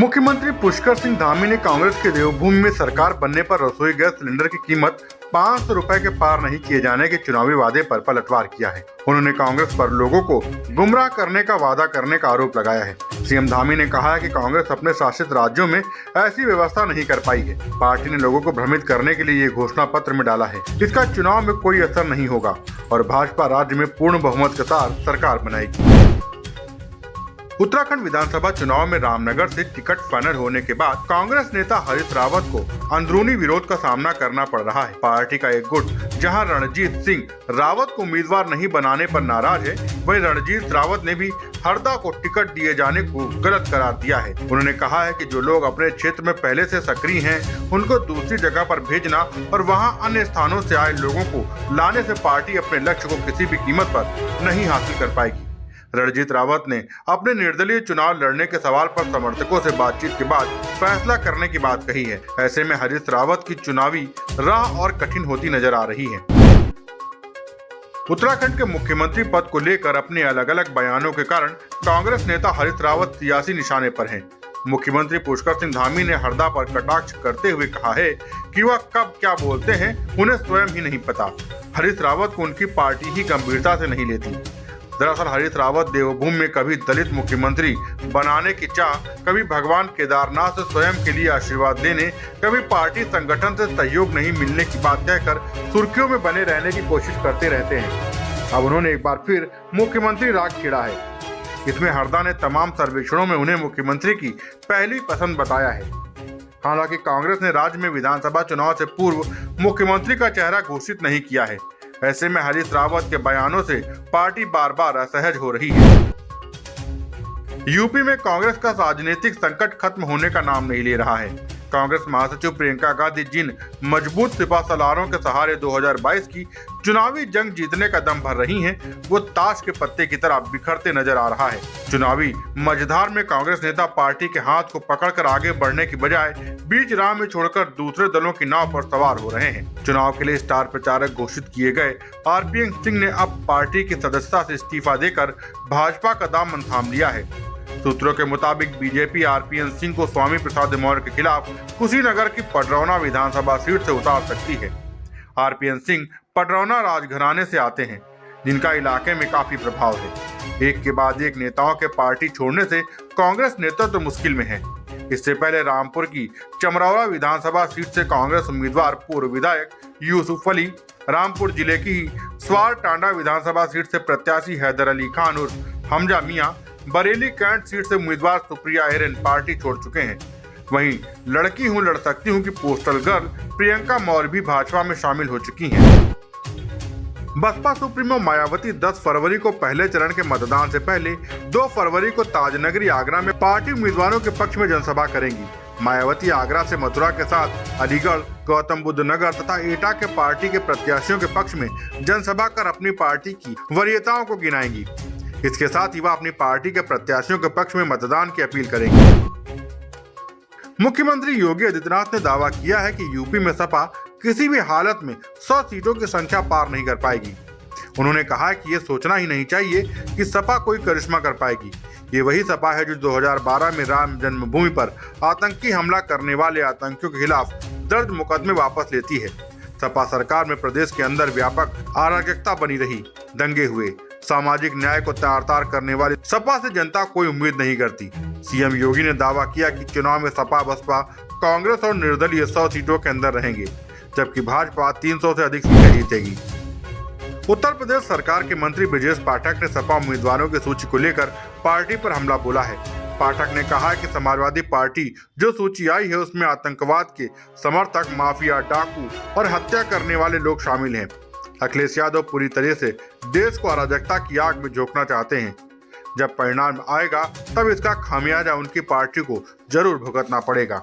मुख्यमंत्री पुष्कर सिंह धामी ने कांग्रेस के देवभूमि में सरकार बनने पर रसोई गैस सिलेंडर की कीमत 500 रुपए के पार नहीं किए जाने के चुनावी वादे पर पलटवार किया है। उन्होंने कांग्रेस पर लोगों को गुमराह करने का वादा करने का आरोप लगाया है। सीएम धामी ने कहा है कि कांग्रेस अपने शासित राज्यों में ऐसी व्यवस्था नहीं कर पाई है। पार्टी ने लोगों को भ्रमित करने के लिए ये घोषणा पत्र में डाला है। इसका चुनाव में कोई असर नहीं होगा और भाजपा राज्य में पूर्ण बहुमत के साथ सरकार बनाएगी। उत्तराखंड विधानसभा चुनाव में रामनगर से टिकट फाइनल होने के बाद कांग्रेस नेता हरीश रावत को अंदरूनी विरोध का सामना करना पड़ रहा है। पार्टी का एक गुट जहां रणजीत सिंह रावत को उम्मीदवार नहीं बनाने पर नाराज है, वहीं रणजीत रावत ने भी हरदा को टिकट दिए जाने को गलत करार दिया है। उन्होंने कहा है कि जो लोग अपने क्षेत्र में पहले से सक्रिय हैं, उनको दूसरी जगह पर भेजना और वहां अन्य स्थानों से आए लोगों को लाने से पार्टी अपने लक्ष्य को किसी भी कीमत पर नहीं हासिल कर पाएगी। रणजीत रावत ने अपने निर्दलीय चुनाव लड़ने के सवाल पर समर्थकों से बातचीत के बाद फैसला करने की बात कही है। ऐसे में हरीश रावत की चुनावी राह और कठिन होती नजर आ रही है। उत्तराखंड के मुख्यमंत्री पद को लेकर अपने अलग अलग बयानों के कारण कांग्रेस नेता हरीश रावत सियासी निशाने पर हैं। मुख्यमंत्री पुष्कर सिंह धामी ने हरदा पर कटाक्ष करते हुए कहा है कि वह कब क्या बोलते हैं उन्हें स्वयं ही नहीं पता। हरीश रावत को उनकी पार्टी ही गंभीरता से नहीं लेती। दरअसल हरीश रावत देवभूमि में कभी दलित मुख्यमंत्री बनाने की चाह, कभी भगवान केदारनाथ से स्वयं के लिए आशीर्वाद लेने, कभी पार्टी संगठन से सहयोग नहीं मिलने की बात कहकर सुर्खियों में बने रहने की कोशिश करते रहते हैं। अब उन्होंने एक बार फिर मुख्यमंत्री राग छेड़ा है। इसमें हरदा ने तमाम सर्वेक्षणों में उन्हें मुख्यमंत्री की पहली पसंद बताया है। हालांकि कांग्रेस ने राज्य में विधानसभा चुनाव से पूर्व मुख्यमंत्री का चेहरा घोषित नहीं किया है। ऐसे में हरीश रावत के बयानों से पार्टी बार बार असहज हो रही है। यूपी में कांग्रेस का राजनीतिक संकट खत्म होने का नाम नहीं ले रहा है। कांग्रेस महासचिव प्रियंका गांधी जिन मजबूत सिपहसालारों के सहारे 2022 की चुनावी जंग जीतने का दम भर रही हैं, वो ताश के पत्ते की तरह बिखरते नजर आ रहा है। चुनावी मझधार में कांग्रेस नेता पार्टी के हाथ को पकड़कर आगे बढ़ने की बजाय बीच राह में छोड़कर दूसरे दलों की नाव पर सवार हो रहे हैं। चुनाव के लिए स्टार प्रचारक घोषित किए गए आरपीएन सिंह ने अब पार्टी की सदस्यता से इस्तीफा देकर भाजपा का दामन थाम लिया है। सूत्रों के मुताबिक बीजेपी आरपीएन सिंह को स्वामी प्रसाद मौर्य के खिलाफ कुशीनगर की पडरौना विधानसभा सीट से उतार सकती है। आरपीएन सिंह पडरौना राजघराने से आते हैं, जिनका इलाके में काफी प्रभाव है। एक के बाद एक नेताओं के पार्टी छोड़ने से कांग्रेस नेतृत्व तो मुश्किल में है। इससे पहले रामपुर की चमरौरा विधानसभा सीट से कांग्रेस उम्मीदवार पूर्व विधायक यूसुफ अली, रामपुर जिले की स्वार टांडा विधानसभा सीट से प्रत्याशी हैदर अली खान उर्फ हमजा मियां, बरेली कैंट सीट से उम्मीदवार सुप्रिया एरन पार्टी छोड़ चुके हैं। वहीं लड़की हूं लड़ सकती हूं की पोस्टल गर्ल प्रियंका मौर्य भी भाजपा में शामिल हो चुकी हैं। बसपा सुप्रीमो मायावती 10 फरवरी को पहले चरण के मतदान से पहले 2 फरवरी को ताजनगरी आगरा में पार्टी उम्मीदवारों के पक्ष में जनसभा करेंगी। मायावती आगरा से मथुरा के साथ अलीगढ़, गौतम बुद्ध नगर तथा एटा के पार्टी के प्रत्याशियों के पक्ष में जनसभा कर अपनी पार्टी की वरीयताओं को गिनाएंगी। इसके साथ ही वह अपनी पार्टी के प्रत्याशियों के पक्ष में मतदान की अपील करेंगे। मुख्यमंत्री योगी आदित्यनाथ ने दावा किया है कि यूपी में सपा किसी भी हालत में 100 सीटों की संख्या पार नहीं कर पाएगी। उन्होंने कहा है कि ये सोचना ही नहीं चाहिए कि सपा कोई करिश्मा कर पाएगी। ये वही सपा है जो 2012 में राम जन्मभूमि पर आतंकी हमला करने वाले आतंकियों के खिलाफ दर्ज मुकदमे वापस लेती है। सपा सरकार में प्रदेश के अंदर व्यापक अराजकता बनी रही, दंगे हुए, सामाजिक न्याय को तार-तार करने वाली सपा से जनता कोई उम्मीद नहीं करती। सीएम योगी ने दावा किया कि चुनाव में सपा, बसपा, कांग्रेस और निर्दलीय 100 सीटों के अंदर रहेंगे, जबकि भाजपा 300 से अधिक सीटें जीतेगी। उत्तर प्रदेश सरकार के मंत्री ब्रजेश पाठक ने सपा उम्मीदवारों की सूची को लेकर पार्टी पर हमला बोला है। पाठक ने कहा कि समाजवादी पार्टी जो सूची आई है उसमें आतंकवाद के समर्थक, माफिया, डाकू और हत्या करने वाले लोग शामिल हैं। अखिलेश यादव पूरी तरह से देश को अराजकता की आग में झोंकना चाहते हैं। जब परिणाम आएगा तब इसका खामियाजा उनकी पार्टी को जरूर भुगतना पड़ेगा।